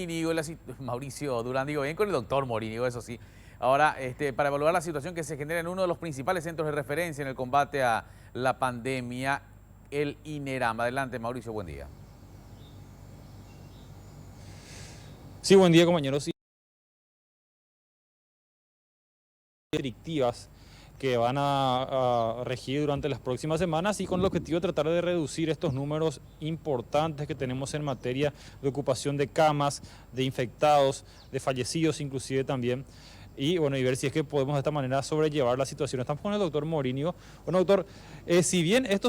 Morini, Mauricio Durán, digo bien, con el doctor Morini, eso sí. Ahora, para evaluar la situación que se genera en uno de los principales centros de referencia en el combate a la pandemia, el INERAM. Adelante, Mauricio, buen día. Sí, buen día, compañeros. Sí, directivas que van a regir durante las próximas semanas y con el objetivo de tratar de reducir estos números importantes que tenemos en materia de ocupación de camas, de infectados, de fallecidos inclusive también. Y bueno, y ver si es que podemos de esta manera sobrellevar la situación. Estamos con el doctor Morini. Bueno, doctor, si bien esto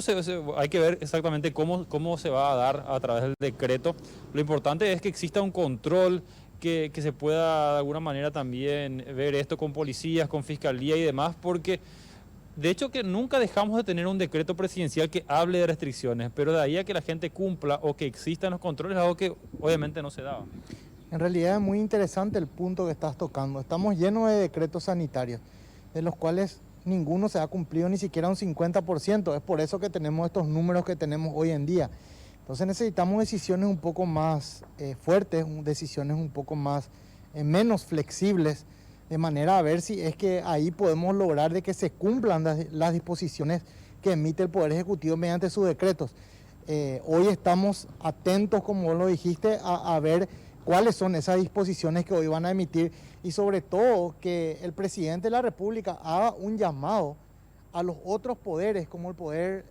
hay que ver exactamente cómo se va a dar a través del decreto, lo importante es que exista un control, que se pueda de alguna manera también ver esto con policías, con fiscalía y demás, porque de hecho que nunca dejamos de tener un decreto presidencial que hable de restricciones, pero de ahí a que la gente cumpla o que existan los controles, algo que obviamente no se daba. En realidad es muy interesante el punto que estás tocando. Estamos llenos de decretos sanitarios, de los cuales ninguno se ha cumplido ni siquiera un 50%. Es por eso que tenemos estos números que tenemos hoy en día. Entonces necesitamos decisiones un poco más fuertes, decisiones un poco más menos flexibles, de manera a ver si es que ahí podemos lograr de que se cumplan las disposiciones que emite el Poder Ejecutivo mediante sus decretos. Hoy estamos atentos, como vos lo dijiste, a ver cuáles son esas disposiciones que hoy van a emitir y sobre todo que el presidente de la República haga un llamado a los otros poderes como el Poder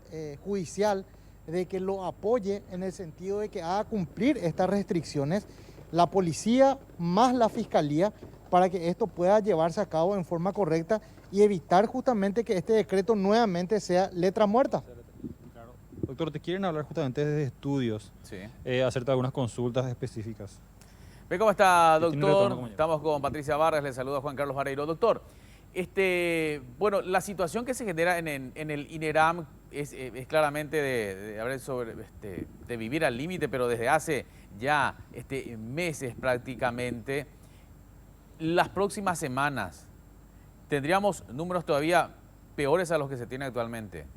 Judicial de que lo apoye en el sentido de que haga cumplir estas restricciones la policía más la fiscalía para que esto pueda llevarse a cabo en forma correcta y evitar justamente que este decreto nuevamente sea letra muerta. Doctor, te quieren hablar justamente desde estudios, Sí. Hacerte algunas consultas específicas. Ve cómo está, Tiene un doctor. retorno, compañero. Estamos con Patricia Vargas, le saluda Juan Carlos Vareiro. Doctor, bueno, la situación que se genera en el INERAM es claramente de vivir al límite, pero desde hace ya meses prácticamente. Las próximas semanas, ¿tendríamos números todavía peores a los que se tienen actualmente?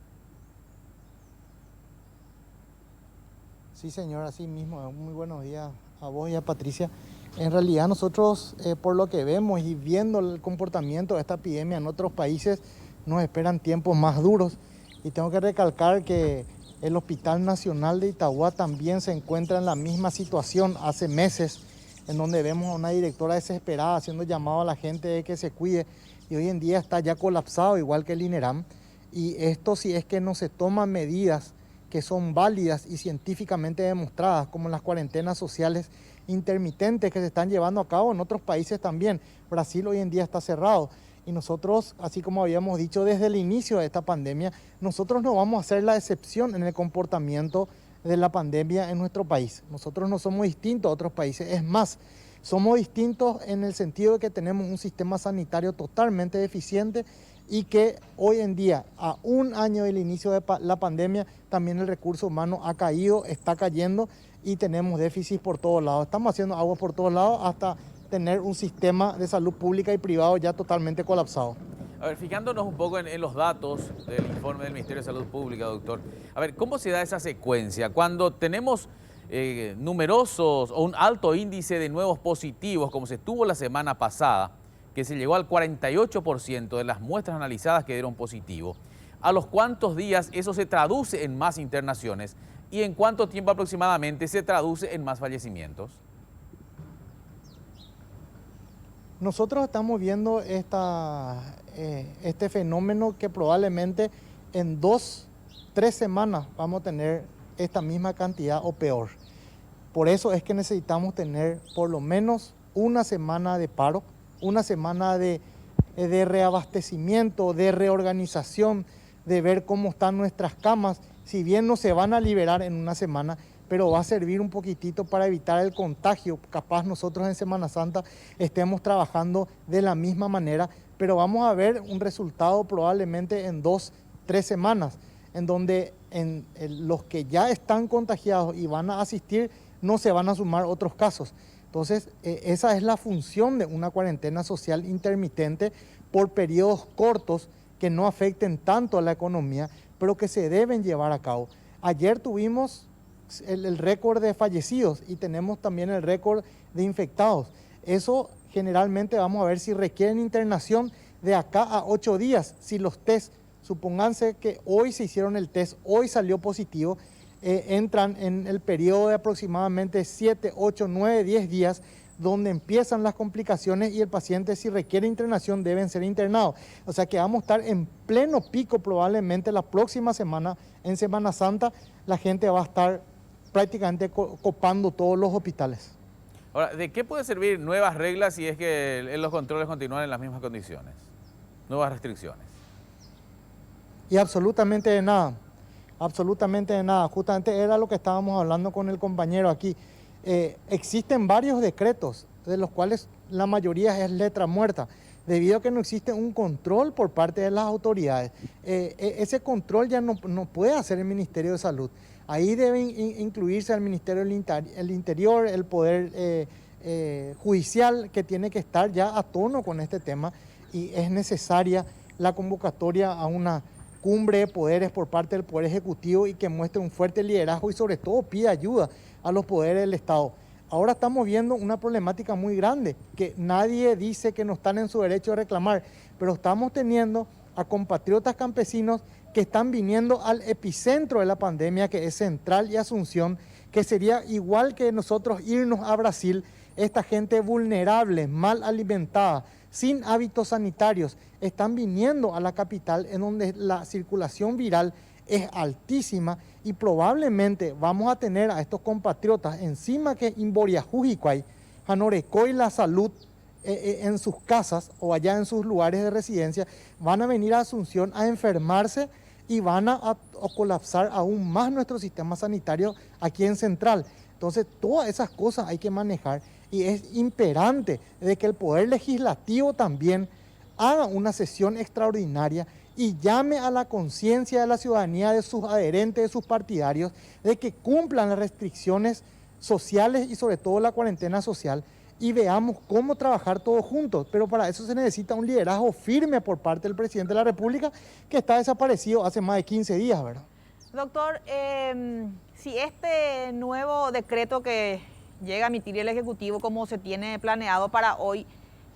Sí, señor, así mismo. Muy buenos días a vos y a Patricia. En realidad nosotros, por lo que vemos y viendo el comportamiento de esta epidemia en otros países, nos esperan tiempos más duros. Y tengo que recalcar que el Hospital Nacional de Itagua también se encuentra en la misma situación hace meses, en donde vemos a una directora desesperada haciendo llamado a la gente de que se cuide. Y hoy en día está ya colapsado, igual que el INERAM. Y esto, si es que no se toman medidas que son válidas y científicamente demostradas, como las cuarentenas sociales intermitentes que se están llevando a cabo en otros países también. Brasil hoy en día está cerrado y nosotros, así como habíamos dicho desde el inicio de esta pandemia, nosotros no vamos a ser la excepción en el comportamiento de la pandemia en nuestro país. Nosotros no somos distintos a otros países, es más, somos distintos en el sentido de que tenemos un sistema sanitario totalmente deficiente y que hoy en día, a un año del inicio de la pandemia, también el recurso humano ha caído, está cayendo y tenemos déficit por todos lados. Estamos haciendo agua por todos lados hasta tener un sistema de salud pública y privado ya totalmente colapsado. A ver, fijándonos un poco en los datos del informe del Ministerio de Salud Pública, doctor. A ver, ¿cómo se da esa secuencia? Cuando tenemos numerosos o un alto índice de nuevos positivos, como se tuvo la semana pasada, que se llegó al 48% de las muestras analizadas que dieron positivo, ¿a los cuántos días eso se traduce en más internaciones? ¿Y en cuánto tiempo aproximadamente se traduce en más fallecimientos? Nosotros estamos viendo este fenómeno que probablemente en 2-3 semanas vamos a tener esta misma cantidad o peor. Por eso es que necesitamos tener por lo menos una semana de paro, una semana de reabastecimiento, de reorganización, de ver cómo están nuestras camas. Si bien no se van a liberar en una semana, pero va a servir un poquitito para evitar el contagio. Capaz nosotros en Semana Santa estemos trabajando de la misma manera, pero vamos a ver un resultado probablemente en 2-3 semanas, en donde los que ya están contagiados y van a asistir, no se van a sumar otros casos. Entonces, esa es la función de una cuarentena social intermitente por periodos cortos que no afecten tanto a la economía, pero que se deben llevar a cabo. Ayer tuvimos el récord de fallecidos y tenemos también el récord de infectados. Eso generalmente vamos a ver si requieren internación de acá a 8 días. Si los test, supónganse que hoy se hicieron el test, hoy salió positivo, entran en el periodo de aproximadamente 7, 8, 9, 10 días, donde empiezan las complicaciones y el paciente, si requiere internación, deben ser internados. O sea que vamos a estar en pleno pico probablemente la próxima semana, en Semana Santa, la gente va a estar prácticamente copando todos los hospitales. Ahora, ¿de qué puede servir nuevas reglas si es que los controles continúan en las mismas condiciones? Nuevas restricciones. Y absolutamente de nada, absolutamente de nada. Justamente era lo que estábamos hablando con el compañero aquí. Existen varios decretos, de los cuales la mayoría es letra muerta, debido a que no existe un control por parte de las autoridades. Ese control ya no puede hacer el Ministerio de Salud. Ahí deben incluirse el Ministerio del Interior, el Poder Judicial, que tiene que estar ya a tono con este tema, y es necesaria la convocatoria a una cumbre de poderes por parte del Poder Ejecutivo y que muestre un fuerte liderazgo y sobre todo pida ayuda a los poderes del Estado. Ahora estamos viendo una problemática muy grande, que nadie dice que no están en su derecho de reclamar, pero estamos teniendo a compatriotas campesinos que están viniendo al epicentro de la pandemia, que es Central y Asunción, que sería igual que nosotros irnos a Brasil. Esta gente vulnerable, mal alimentada, sin hábitos sanitarios, están viniendo a la capital, en donde la circulación viral es altísima, y probablemente vamos a tener a estos compatriotas encima que Imboriajujicuay, Janorecoy la salud en sus casas o allá en sus lugares de residencia, van a venir a Asunción a enfermarse y van a colapsar aún más nuestro sistema sanitario aquí en Central. Entonces, todas esas cosas hay que manejar, y es imperante de que el Poder Legislativo también haga una sesión extraordinaria y llame a la conciencia de la ciudadanía, de sus adherentes, de sus partidarios, de que cumplan las restricciones sociales y sobre todo la cuarentena social, y veamos cómo trabajar todos juntos. Pero para eso se necesita un liderazgo firme por parte del presidente de la República, que está desaparecido hace más de 15 días, ¿verdad? Doctor, si este nuevo decreto que llega a emitir el Ejecutivo, como se tiene planeado para hoy,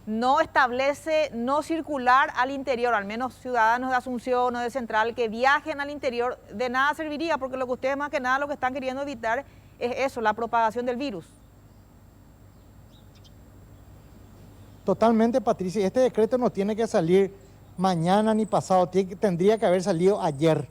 no establece no circular al interior, al menos ciudadanos de Asunción o de Central que viajen al interior, de nada serviría, porque lo que ustedes más que nada lo que están queriendo evitar es eso, la propagación del virus. Totalmente, Patricia. Este decreto no tiene que salir mañana ni pasado, tendría que haber salido ayer.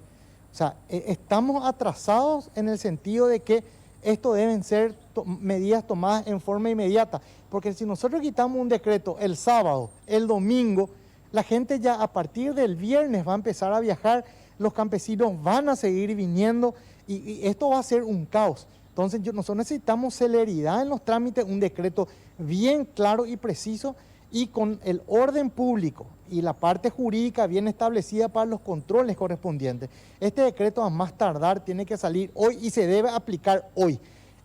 O sea, estamos atrasados en el sentido de que esto deben ser medidas tomadas en forma inmediata, porque si nosotros quitamos un decreto el sábado, el domingo, la gente ya a partir del viernes va a empezar a viajar, los campesinos van a seguir viniendo, y esto va a ser un caos. Entonces nosotros necesitamos celeridad en los trámites, un decreto bien claro y preciso, y con el orden público y la parte jurídica bien establecida para los controles correspondientes. Este decreto a más tardar tiene que salir hoy y se debe aplicar hoy.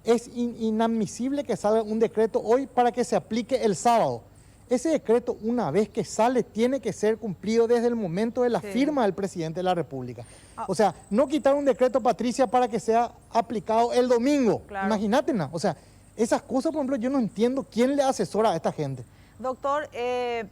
Es inadmisible que salga un decreto hoy para que se aplique el sábado. Ese decreto, una vez que sale, tiene que ser cumplido desde el momento de la firma del presidente de la República. O sea, no quitar un decreto, Patricia, para que sea aplicado el domingo. Claro. Imagínate, ¿no? O sea, esas cosas, por ejemplo, yo no entiendo quién le asesora a esta gente. Doctor,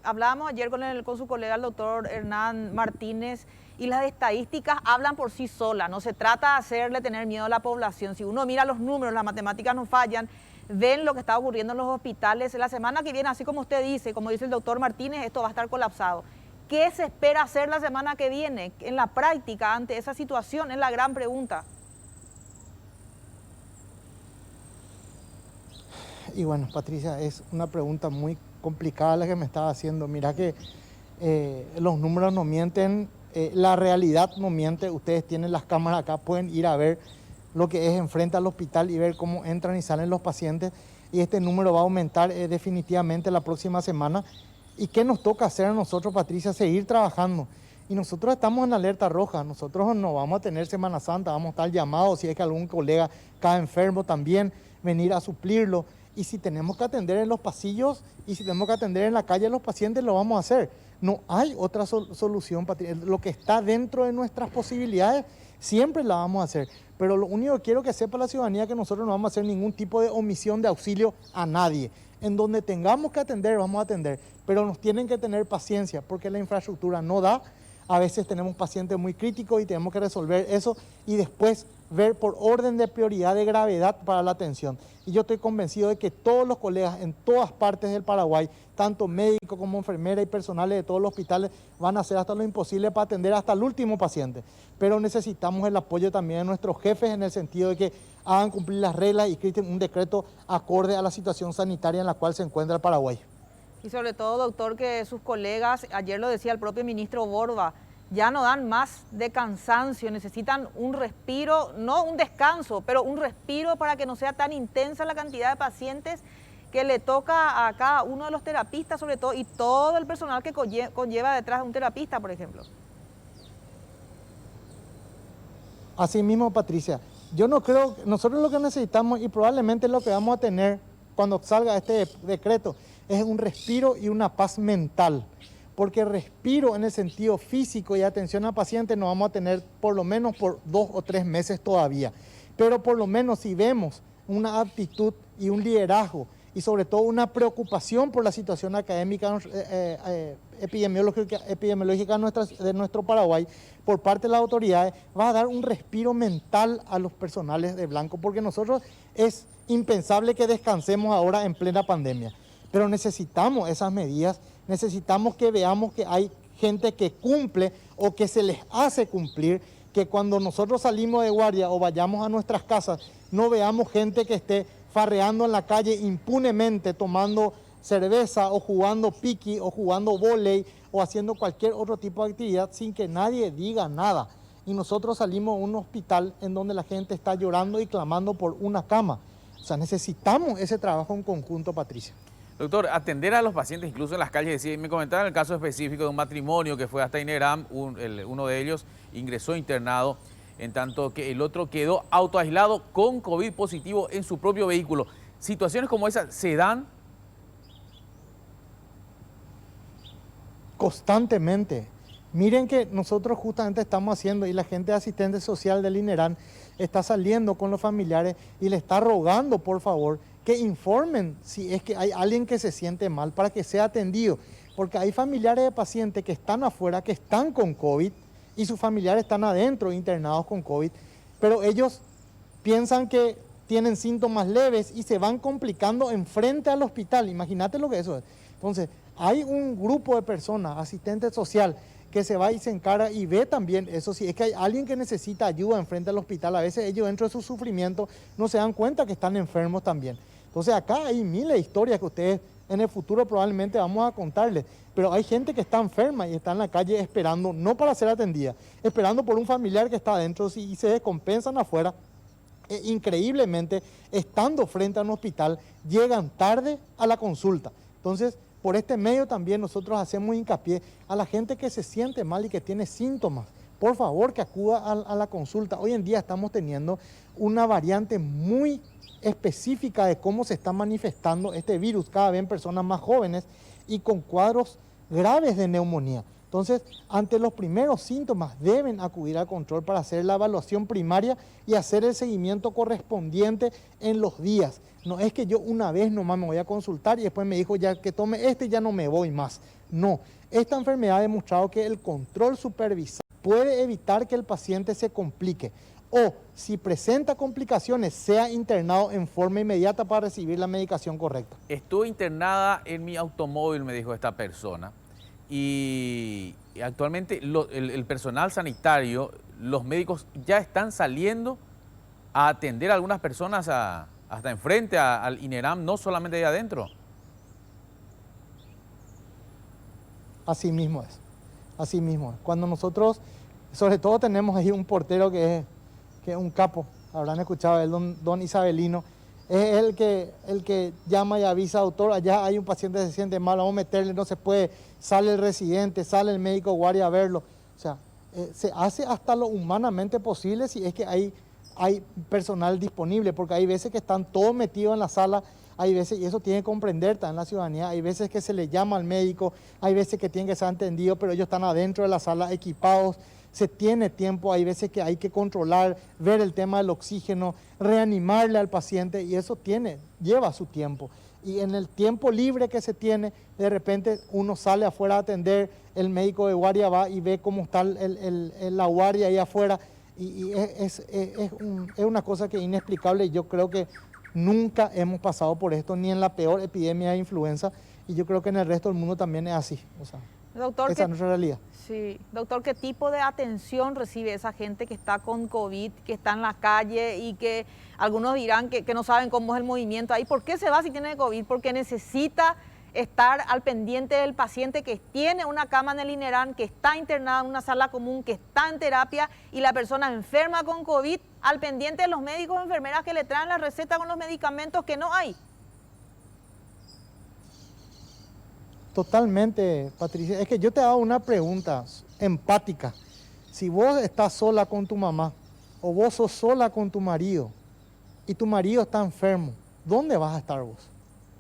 hablábamos ayer con su colega, el doctor Hernán Martínez, y las estadísticas hablan por sí solas. No se trata de hacerle tener miedo a la población. Si uno mira los números, las matemáticas no fallan, ven lo que está ocurriendo en los hospitales. La semana que viene, así como usted dice, como dice el doctor Martínez, esto va a estar colapsado. ¿Qué se espera hacer la semana que viene en la práctica ante esa situación? Es la gran pregunta. Y bueno, Patricia, es una pregunta muy complicada la que me estaba haciendo. Mira que los números no mienten, la realidad no miente. Ustedes tienen las cámaras acá, pueden ir a ver lo que es enfrente al hospital y ver cómo entran y salen los pacientes, y este número va a aumentar definitivamente la próxima semana. ¿Y qué nos toca hacer a nosotros, Patricia? Seguir trabajando. Y nosotros estamos en alerta roja, nosotros no vamos a tener Semana Santa, vamos a estar llamados, si es que algún colega cae enfermo también, venir a suplirlo. Y si tenemos que atender en los pasillos y si tenemos que atender en la calle a los pacientes, lo vamos a hacer. No hay otra solución, Patricia. Lo que está dentro de nuestras posibilidades siempre la vamos a hacer. Pero lo único que quiero que sepa la ciudadanía es que nosotros no vamos a hacer ningún tipo de omisión de auxilio a nadie. En donde tengamos que atender, vamos a atender, pero nos tienen que tener paciencia porque la infraestructura no da. A veces tenemos pacientes muy críticos y tenemos que resolver eso y después ver por orden de prioridad de gravedad para la atención. Y yo estoy convencido de que todos los colegas en todas partes del Paraguay, tanto médicos como enfermeras y personales de todos los hospitales, van a hacer hasta lo imposible para atender hasta el último paciente. Pero necesitamos el apoyo también de nuestros jefes en el sentido de que hagan cumplir las reglas y creen un decreto acorde a la situación sanitaria en la cual se encuentra el Paraguay. Y sobre todo, doctor, que sus colegas, ayer lo decía el propio ministro Borba, ya no dan más de cansancio, necesitan un respiro, no un descanso, pero un respiro para que no sea tan intensa la cantidad de pacientes que le toca a cada uno de los terapistas, sobre todo, y todo el personal que conlleva detrás de un terapista, por ejemplo. Así mismo, Patricia, yo no creo, nosotros lo que necesitamos y probablemente lo que vamos a tener cuando salga este decreto es un respiro y una paz mental, porque respiro en el sentido físico y atención al paciente no vamos a tener por lo menos por 2 o 3 meses todavía, pero por lo menos si vemos una aptitud y un liderazgo y sobre todo una preocupación por la situación académica epidemiológica de nuestro Paraguay por parte de las autoridades, va a dar un respiro mental a los personales de Blanco, porque nosotros es impensable que descansemos ahora en plena pandemia, pero necesitamos esas medidas, necesitamos que veamos que hay gente que cumple o que se les hace cumplir, que cuando nosotros salimos de guardia o vayamos a nuestras casas, no veamos gente que esté farreando en la calle impunemente, tomando cerveza o jugando piqui o jugando vóley o haciendo cualquier otro tipo de actividad sin que nadie diga nada. Y nosotros salimos a un hospital en donde la gente está llorando y clamando por una cama. O sea, necesitamos ese trabajo en conjunto, Patricia. Doctor, atender a los pacientes incluso en las calles, me comentaban el caso específico de un matrimonio que fue hasta INERAM, uno de ellos ingresó internado, en tanto que el otro quedó autoaislado con COVID positivo en su propio vehículo. ¿Situaciones como esas se dan? Constantemente. Miren que nosotros justamente estamos haciendo y la gente de asistente social del INERAM está saliendo con los familiares y le está rogando, por favor, que informen si es que hay alguien que se siente mal para que sea atendido. Porque hay familiares de pacientes que están afuera, que están con COVID y sus familiares están adentro internados con COVID, pero ellos piensan que tienen síntomas leves y se van complicando enfrente al hospital. Imagínate lo que eso es. Entonces, hay un grupo de personas, asistente social, que se va y se encara y ve también eso. Si es que hay alguien que necesita ayuda enfrente al hospital, a veces ellos dentro de su sufrimiento no se dan cuenta que están enfermos también. Entonces acá hay miles de historias que ustedes en el futuro probablemente vamos a contarles, pero hay gente que está enferma y está en la calle esperando, no para ser atendida, esperando por un familiar que está adentro y se descompensan afuera. Increíblemente, estando frente a un hospital, llegan tarde a la consulta. Entonces, por este medio también nosotros hacemos hincapié a la gente que se siente mal y que tiene síntomas. Por favor, que acuda a la consulta. Hoy en día estamos teniendo una variante muy específica de cómo se está manifestando este virus, cada vez en personas más jóvenes y con cuadros graves de neumonía. Entonces, ante los primeros síntomas deben acudir al control para hacer la evaluación primaria y hacer el seguimiento correspondiente en los días. No es que yo una vez nomás me voy a consultar y después me dijo ya que tome este y ya no me voy más. No, esta enfermedad ha demostrado que el control supervisado puede evitar que el paciente se complique o si presenta complicaciones sea internado en forma inmediata para recibir la medicación correcta. Estuve internada en mi automóvil, me dijo esta persona. Y actualmente el personal sanitario, los médicos ya están saliendo a atender a algunas personas hasta enfrente al INERAM, no solamente ahí adentro. Así mismo es, así mismo es. Cuando nosotros, sobre todo tenemos ahí un portero que es un capo, habrán escuchado, el don Isabelino, es el que llama y avisa, doctor, allá hay un paciente que se siente mal, vamos a meterle, no se puede, sale el residente, sale el médico guardia a verlo. O sea, se hace hasta lo humanamente posible si es que hay personal disponible, porque hay veces que están todos metidos en la sala, hay veces, y eso tiene que comprender también la ciudadanía, hay veces que se le llama al médico, hay veces que tienen que ser atendidos, pero ellos están adentro de la sala equipados, se tiene tiempo, hay veces que hay que controlar, ver el tema del oxígeno, reanimarle al paciente y eso lleva su tiempo. Y en el tiempo libre que se tiene, de repente uno sale afuera a atender, el médico de guardia va y ve cómo está la guardia ahí afuera y es una cosa que es inexplicable y yo creo que nunca hemos pasado por esto, ni en la peor epidemia de influenza y yo creo que en el resto del mundo también es así. O sea, doctor, esa es nuestra realidad. Sí, doctor, ¿qué tipo de atención recibe esa gente que está con COVID, que está en la calle y que algunos dirán que no saben cómo es el movimiento ahí? ¿Por qué se va si tiene COVID? Porque necesita estar al pendiente del paciente que tiene una cama en el INERAN, que está internada en una sala común, que está en terapia y la persona enferma con COVID, al pendiente de los médicos o enfermeras que le traen la receta con los medicamentos que no hay. Totalmente, Patricia. Es que yo te hago una pregunta empática. Si vos estás sola con tu mamá o vos sos sola con tu marido y tu marido está enfermo, ¿dónde vas a estar vos?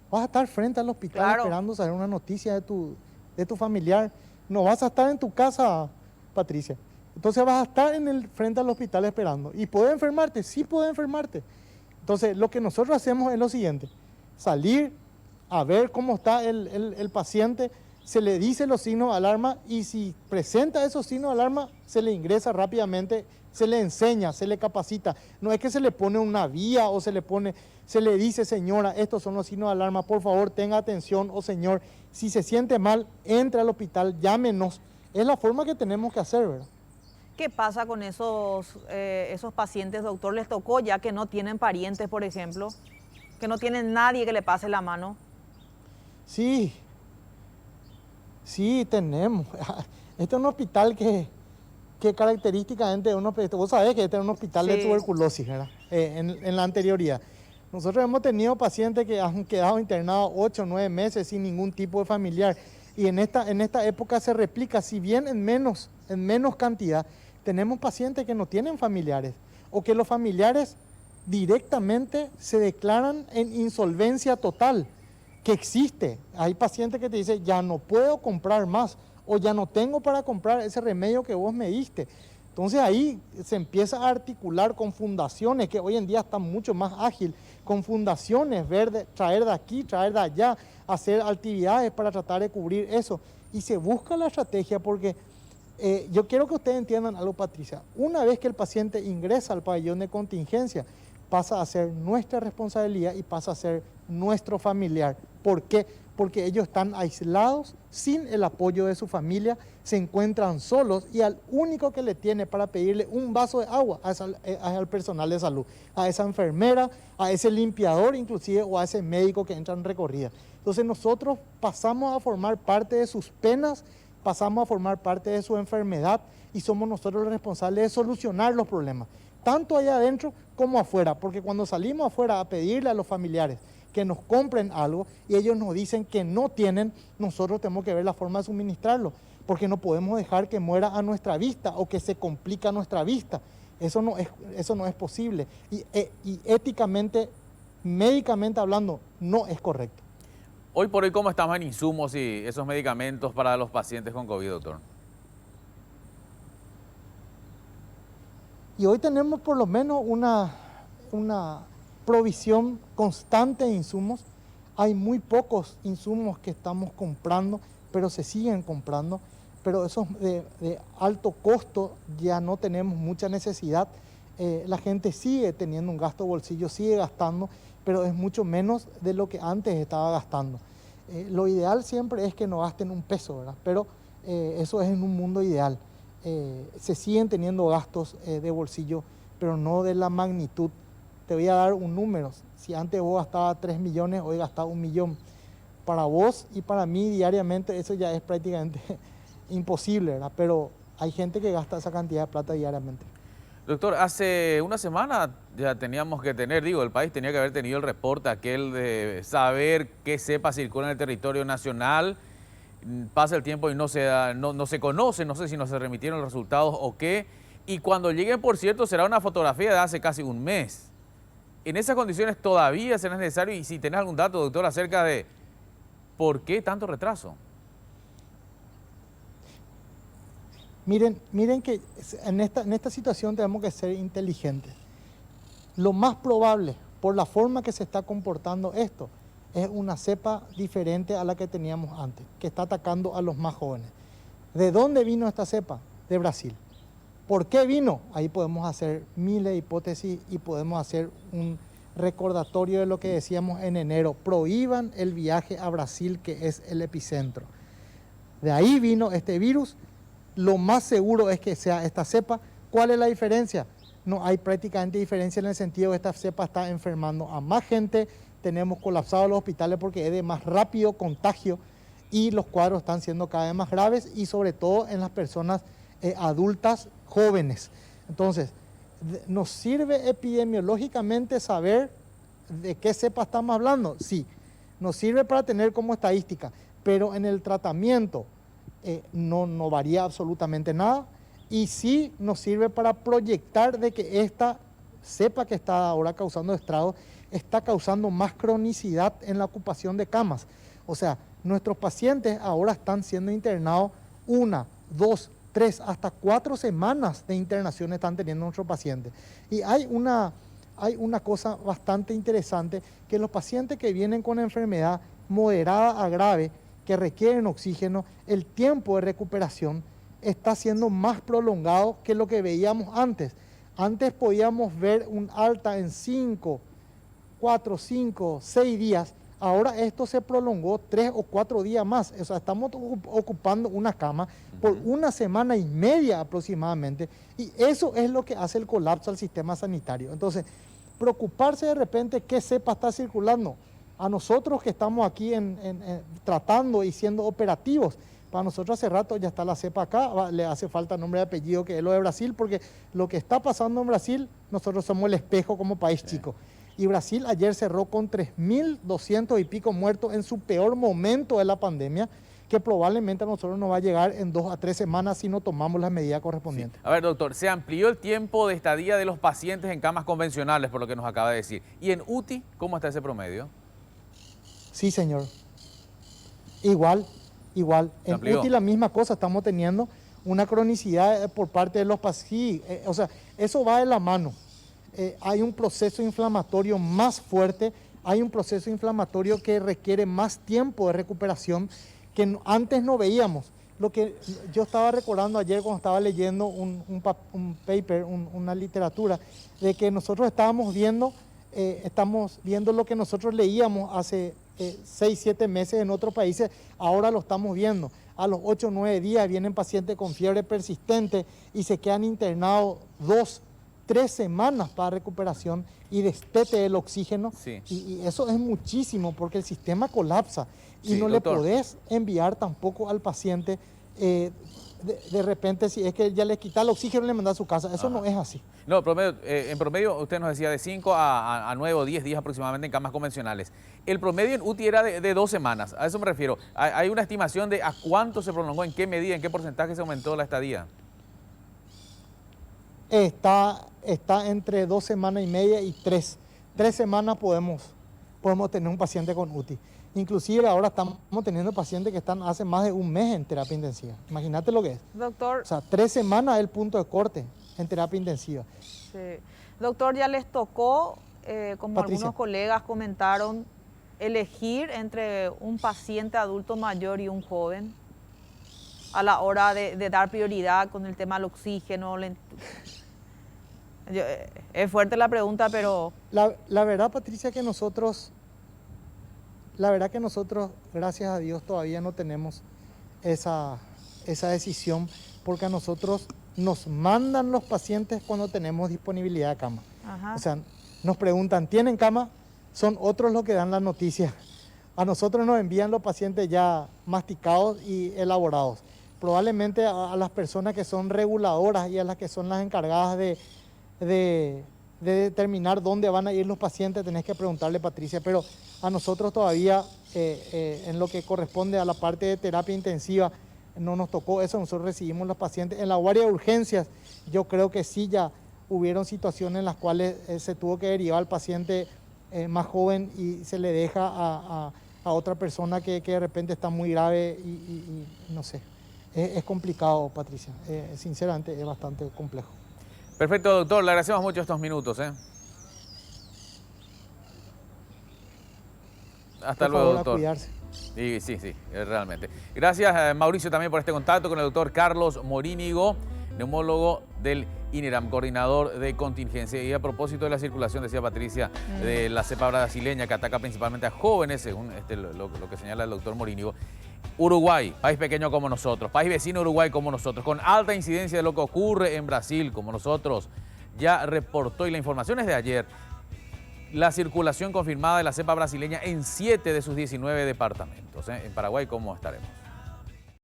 Vas a estar frente al hospital Claro. esperando saber una noticia de tu familiar. No vas a estar en tu casa, Patricia. Entonces vas a estar frente al hospital esperando. ¿Y puede enfermarte? Sí puede enfermarte. Entonces lo que nosotros hacemos es lo siguiente. Salir a ver cómo está el paciente, se le dice los signos de alarma y si presenta esos signos de alarma se le ingresa rápidamente, se le enseña, se le capacita. No es que se le pone una vía o se le dice, señora, estos son los signos de alarma, por favor tenga atención, o señor, si se siente mal, entre al hospital, llámenos. Es la forma que tenemos que hacer, ¿verdad? ¿Qué pasa con esos pacientes, doctor? ¿Les tocó ya que no tienen parientes, por ejemplo? Que no tienen nadie que le pase la mano. Sí, tenemos. Este es un hospital que característicamente es un hospital, vos sabés que este es un hospital de Sí. tuberculosis, ¿verdad? En la anterioridad. Nosotros hemos tenido pacientes que han quedado internados 8 o 9 meses sin ningún tipo de familiar. Y en esta época se replica, si bien en menos cantidad, tenemos pacientes que no tienen familiares o que los familiares directamente se declaran en insolvencia total, que existe. Hay pacientes que te dicen, ya no puedo comprar más o ya no tengo para comprar ese remedio que vos me diste. Entonces ahí se empieza a articular con fundaciones, que hoy en día están mucho más ágil, con fundaciones, traer de aquí, traer de allá, hacer actividades para tratar de cubrir eso. Y se busca la estrategia porque yo quiero que ustedes entiendan algo, Patricia. Una vez que el paciente ingresa al pabellón de contingencia, pasa a ser nuestra responsabilidad y pasa a ser nuestro familiar. ¿Por qué? Porque ellos están aislados, sin el apoyo de su familia, se encuentran solos y al único que le tiene para pedirle un vaso de agua es al personal de salud, a esa enfermera, a ese limpiador inclusive o a ese médico que entra en recorrida. Entonces nosotros pasamos a formar parte de sus penas, pasamos a formar parte de su enfermedad y somos nosotros los responsables de solucionar los problemas, tanto allá adentro como afuera, porque cuando salimos afuera a pedirle a los familiares que nos compren algo y ellos nos dicen que no tienen, nosotros tenemos que ver la forma de suministrarlo, porque no podemos dejar que muera a nuestra vista o que se complique a nuestra vista. Eso no es posible y éticamente, médicamente hablando, no es correcto. Hoy por hoy, ¿cómo estamos en insumos y esos medicamentos para los pacientes con COVID, doctor? Y hoy tenemos por lo menos una provisión constante de insumos. Hay muy pocos insumos que estamos comprando, pero se siguen comprando. Pero esos de alto costo ya no tenemos mucha necesidad. La gente sigue teniendo un gasto de bolsillo, sigue gastando, pero es mucho menos de lo que antes estaba gastando. Lo ideal siempre es que no gasten un peso, ¿verdad? Pero eso es en un mundo ideal. Se siguen teniendo gastos de bolsillo, pero no de la magnitud. Te voy a dar un número. Si antes vos gastabas 3 millones, hoy gastás 1 millón. Para vos y para mí diariamente eso ya es prácticamente imposible, ¿verdad? Pero hay gente que gasta esa cantidad de plata diariamente. Doctor, hace una semana ya teníamos que tener, el país tenía que haber tenido el reporte aquel de saber qué cepa circula en el territorio nacional. Pasa el tiempo y no se conoce, no sé si no se remitieron los resultados o qué. Y cuando lleguen, por cierto, será una fotografía de hace casi un mes. En esas condiciones todavía será necesario, y si tenés algún dato, doctor, acerca de por qué tanto retraso. Miren que en esta situación tenemos que ser inteligentes. Lo más probable, por la forma que se está comportando esto, es una cepa diferente a la que teníamos antes, que está atacando a los más jóvenes. ¿De dónde vino esta cepa? De Brasil. ¿Por qué vino? Ahí podemos hacer miles de hipótesis y podemos hacer un recordatorio de lo que decíamos en enero. Prohíban el viaje a Brasil, que es el epicentro. De ahí vino este virus. Lo más seguro es que sea esta cepa. ¿Cuál es la diferencia? No hay prácticamente diferencia en el sentido de que esta cepa está enfermando a más gente. Tenemos colapsados los hospitales porque es de más rápido contagio y los cuadros están siendo cada vez más graves y sobre todo en las personas adultas jóvenes. Entonces, ¿nos sirve epidemiológicamente saber de qué cepa estamos hablando? Sí, nos sirve para tener como estadística, pero en el tratamiento no varía absolutamente nada y sí nos sirve para proyectar de que esta cepa que está ahora causando estragos está causando más cronicidad en la ocupación de camas. O sea, nuestros pacientes ahora están siendo internados 1, 2, 3, hasta 4 semanas de internación están teniendo nuestros pacientes. Y hay una cosa bastante interesante, que los pacientes que vienen con enfermedad moderada a grave, que requieren oxígeno, el tiempo de recuperación está siendo más prolongado que lo que veíamos antes. Antes podíamos ver un alta en 5, 4, 5, 6 días. Ahora esto se prolongó 3 o 4 días más. O sea, estamos ocupando una cama por 1 semana y media aproximadamente. Y eso es lo que hace el colapso al sistema sanitario. Entonces, preocuparse de repente qué cepa está circulando. A nosotros que estamos aquí tratando y siendo operativos, para nosotros hace rato ya está la cepa acá, le hace falta nombre y apellido que es lo de Brasil, porque lo que está pasando en Brasil, nosotros somos el espejo como país chico. Y Brasil ayer cerró con 3.200 y pico muertos en su peor momento de la pandemia, que probablemente a nosotros nos va a llegar en 2 a 3 semanas si no tomamos las medidas correspondientes. Sí. A ver, doctor, se amplió el tiempo de estadía de los pacientes en camas convencionales, por lo que nos acaba de decir. ¿Y en UTI cómo está ese promedio? Sí, señor. Igual. En UTI la misma cosa, estamos teniendo una cronicidad por parte de los pacientes. O sea, eso va de la mano. Hay un proceso inflamatorio más fuerte, hay un proceso inflamatorio que requiere más tiempo de recuperación que antes no veíamos. Lo que yo estaba recordando ayer cuando estaba leyendo un paper, una literatura, de que nosotros estamos viendo lo que nosotros leíamos hace 6, 7 meses en otros países, ahora lo estamos viendo. A los 8 o 9 días vienen pacientes con fiebre persistente y se quedan internados 2, 3 semanas para recuperación y destete del oxígeno. Sí. Y eso es muchísimo porque el sistema colapsa y Sí, no doctor. le podés enviar tampoco al paciente de repente, si es que ya le quita el oxígeno y le manda a su casa. Eso no es así. No, en promedio usted nos decía de 5 a 9 o 10 días aproximadamente en camas convencionales. El promedio en UTI era de 2 semanas, a eso me refiero. ¿Hay una estimación de a cuánto se prolongó, en qué medida, en qué porcentaje se aumentó la estadía? Está entre 2 semanas y media y 3. 3 semanas podemos tener un paciente con UTI. Inclusive ahora estamos teniendo pacientes que están hace más de 1 mes en terapia intensiva. Imagínate lo que es. Doctor, O sea, 3 semanas es el punto de corte en terapia intensiva. sí. Doctor, ya les tocó, como Patricia. algunos colegas comentaron, elegir entre un paciente adulto mayor y un joven a la hora de dar prioridad con el tema del oxígeno. Es fuerte la pregunta, pero La verdad, Patricia, que nosotros, gracias a Dios, todavía no tenemos esa decisión, porque a nosotros nos mandan los pacientes cuando tenemos disponibilidad de cama. ajá. O sea, nos preguntan, ¿tienen cama? Son otros los que dan la noticia. A nosotros nos envían los pacientes ya masticados y elaborados. Probablemente a las personas que son reguladoras y a las que son las encargadas de determinar dónde van a ir los pacientes, tenés que preguntarle, Patricia, pero a nosotros todavía, en lo que corresponde a la parte de terapia intensiva, no nos tocó eso. Nosotros recibimos los pacientes en la guardia de urgencias. Yo creo que sí ya hubieron situaciones en las cuales se tuvo que derivar al paciente más joven y se le deja a otra persona que de repente está muy grave y no sé. es complicado, Patricia. Sinceramente es bastante complejo. Perfecto, doctor. Le agradecemos mucho estos minutos. Hasta Por luego, favor, doctor. a cuidarse. Sí, realmente. Gracias, Mauricio, también por este contacto con el doctor Carlos Morínigo, neumólogo del INERAM, coordinador de contingencia. Y a propósito de la circulación, decía Patricia, de la cepa brasileña que ataca principalmente a jóvenes, según lo que señala el doctor Morínigo. Uruguay, país pequeño como nosotros, país vecino Uruguay como nosotros, con alta incidencia de lo que ocurre en Brasil como nosotros, ya reportó, y la información es de ayer, la circulación confirmada de la cepa brasileña en 7 de sus 19 departamentos. En Paraguay, ¿cómo estaremos?